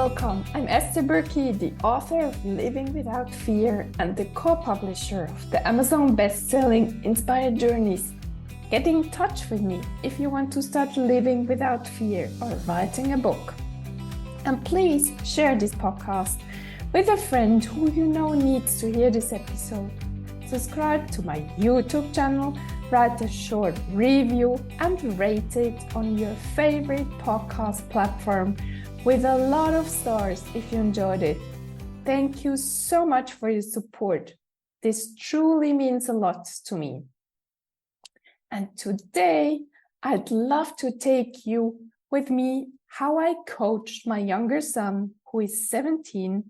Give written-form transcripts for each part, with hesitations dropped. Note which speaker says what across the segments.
Speaker 1: Welcome, I'm Esther Buerki, the author of Living Without Fear and the co-publisher of the Amazon best-selling Inspired Journeys. Get in touch with me if you want to start living without fear or writing a book. And please share this podcast with a friend who you know needs to hear this episode. Subscribe to my YouTube channel, write a short review, and rate it on your favorite podcast platform with a lot of stars if you enjoyed it. Thank you so much for your support. This truly means a lot to me. And today, I'd love to take you with me how I coached my younger son, who is 17,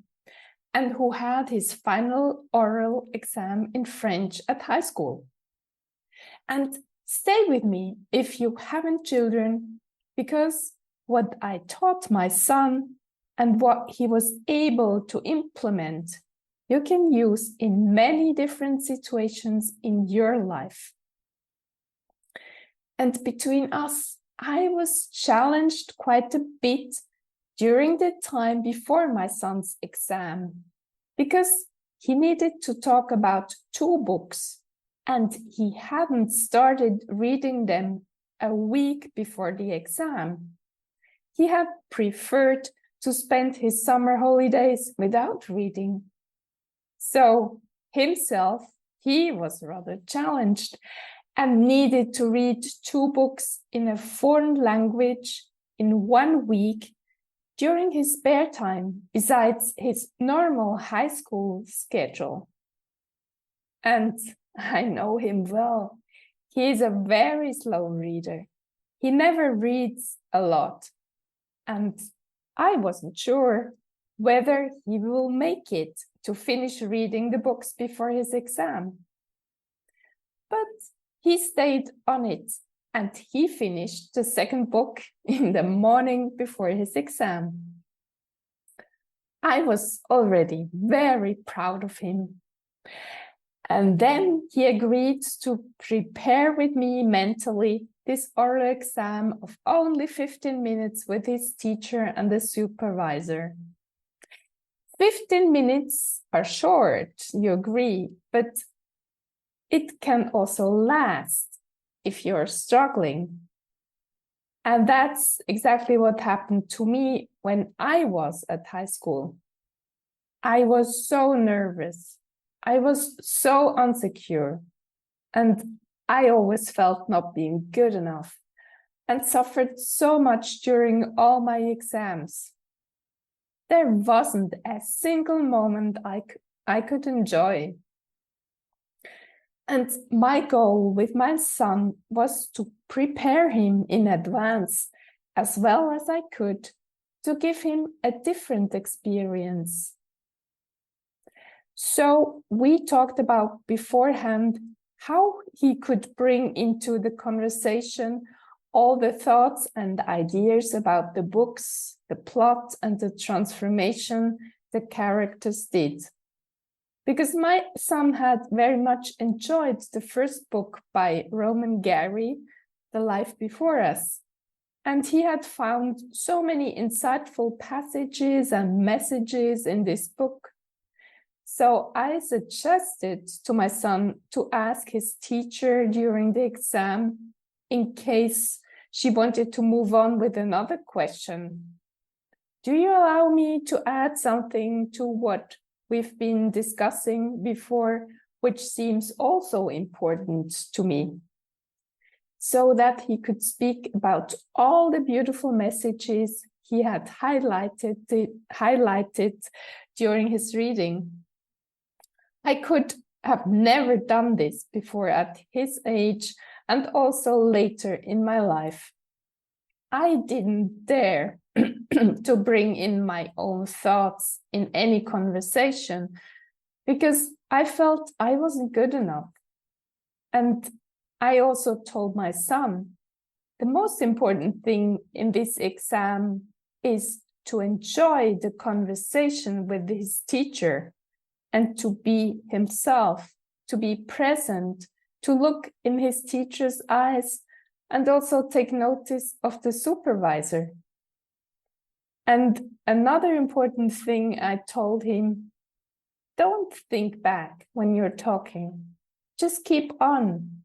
Speaker 1: and who had his final oral exam in French at high school. And stay with me if you haven't children, because what I taught my son and what he was able to implement, you can use in many different situations in your life. And between us, I was challenged quite a bit during the time before my son's exam, because he needed to talk about 2 books and he hadn't started reading them a week before the exam. He had preferred to spend his summer holidays without reading. So himself, he was rather challenged and needed to read 2 books in a foreign language in 1 week during his spare time, besides his normal high school schedule. And I know him well. He is a very slow reader. He never reads a lot. And I wasn't sure whether he will make it to finish reading the books before his exam. But he stayed on it, and he finished the 2nd book in the morning before his exam. I was already very proud of him. And then he agreed to prepare with me mentally this oral exam of only 15 minutes with his teacher and the supervisor. 15 minutes are short, you agree, but it can also last if you're struggling. And that's exactly what happened to me when I was at high school. I was so nervous. I was so insecure. And I always felt not being good enough and suffered so much during all my exams. There wasn't a single moment I could enjoy. And my goal with my son was to prepare him in advance as well as I could to give him a different experience. So we talked about beforehand how he could bring into the conversation all the thoughts and ideas about the books, the plot, and the transformation the characters did. Because my son had very much enjoyed the first book by Roman Gary, The Life Before Us, and he had found so many insightful passages and messages in this book. So I suggested to my son to ask his teacher during the exam in case she wanted to move on with another question. Do you allow me to add something to what we've been discussing before, which seems also important to me? So that he could speak about all the beautiful messages he had highlighted during his reading. I could have never done this before at his age and also later in my life. I didn't dare to bring in my own thoughts in any conversation because I felt I wasn't good enough. And I also told my son, the most important thing in this exam is to enjoy the conversation with his teacher and to be himself, to be present, to look in his teacher's eyes and also take notice of the supervisor. And another important thing I told him, don't think back when you're talking. Just keep on.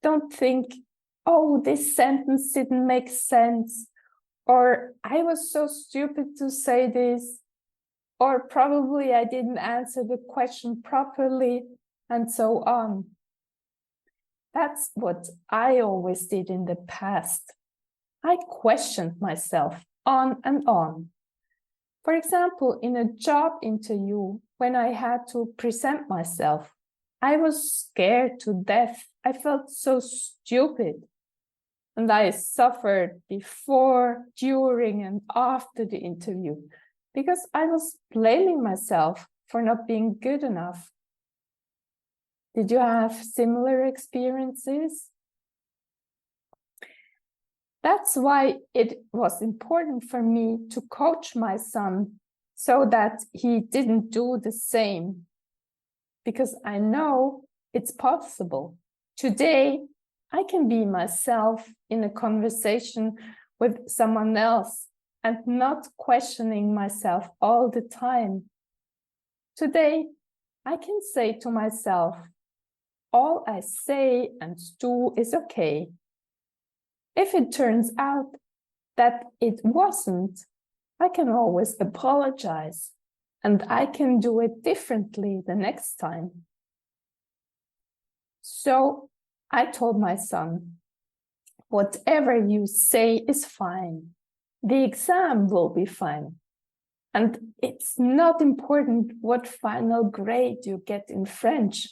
Speaker 1: Don't think, oh, this sentence didn't make sense, or I was so stupid to say this, or probably I didn't answer the question properly, and so on. That's what I always did in the past. I questioned myself on and on. For example, in a job interview, when I had to present myself, I was scared to death. I felt so stupid. And I suffered before, during, and after the interview because I was blaming myself for not being good enough. Did you have similar experiences? That's why it was important for me to coach my son so that he didn't do the same. Because I know it's possible. Today, I can be myself in a conversation with someone else and not questioning myself all the time. Today, I can say to myself, all I say and do is okay. If it turns out that it wasn't, I can always apologize and I can do it differently the next time. So I told my son, whatever you say is fine. The exam will be fine. And it's not important what final grade you get in French,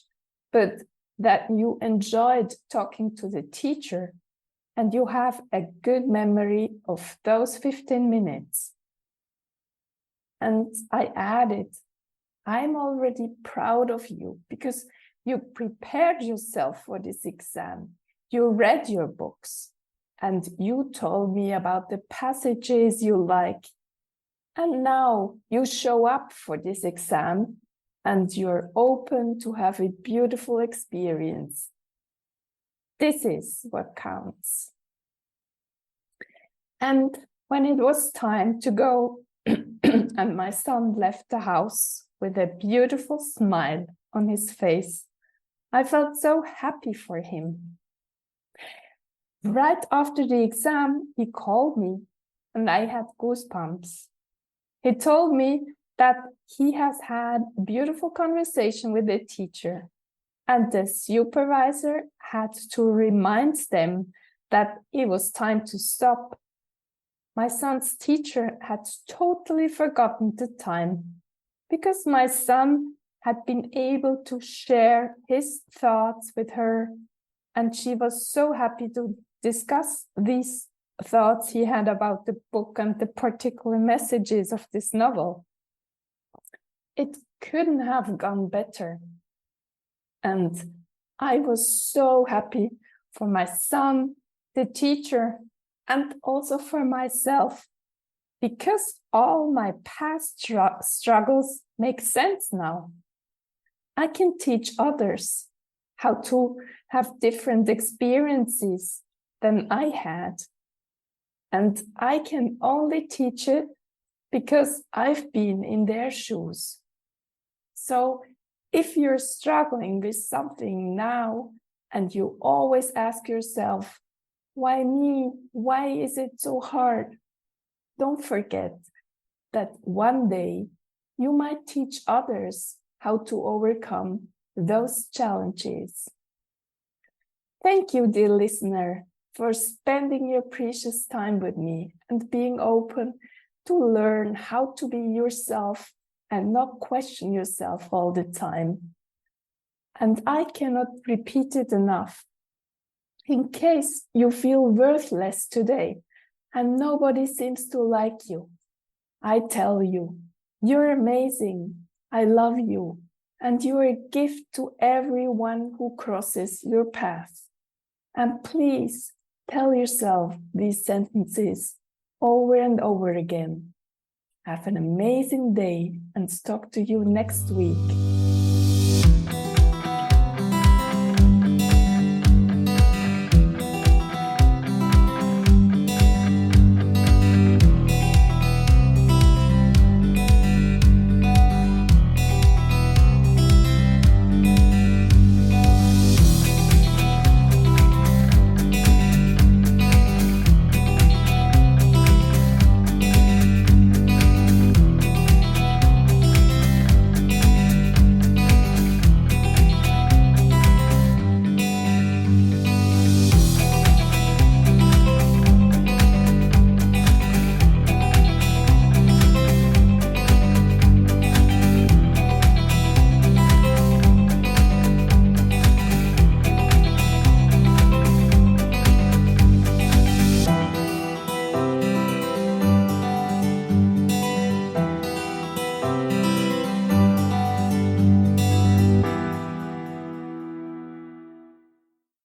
Speaker 1: but that you enjoyed talking to the teacher and you have a good memory of those 15 minutes. And I added, I'm already proud of you because you prepared yourself for this exam. You read your books and you told me about the passages you like. And now you show up for this exam and you're open to have a beautiful experience. This is what counts. And when it was time to go, and my son left the house with a beautiful smile on his face, I felt so happy for him. Right after the exam, he called me and I had goosebumps. He told me that he has had a beautiful conversation with the teacher and the supervisor had to remind them that it was time to stop. My son's teacher had totally forgotten the time because my son had been able to share his thoughts with her, and she was so happy to discuss these thoughts he had about the book and the particular messages of this novel. It couldn't have gone better. And I was so happy for my son, the teacher, and also for myself, because all my past struggles make sense now. I can teach others how to have different experiences than I had. And I can only teach it because I've been in their shoes. So if you're struggling with something now and you always ask yourself, why me? Why is it so hard? Don't forget that one day you might teach others how to overcome those challenges. Thank you, dear listener, for spending your precious time with me and being open to learn how to be yourself and not question yourself all the time. And I cannot repeat it enough. In case you feel worthless today and nobody seems to like you, I tell you, you're amazing. I love you. And you're a gift to everyone who crosses your path. And please tell yourself these sentences over and over again. Have an amazing day and talk to you next week.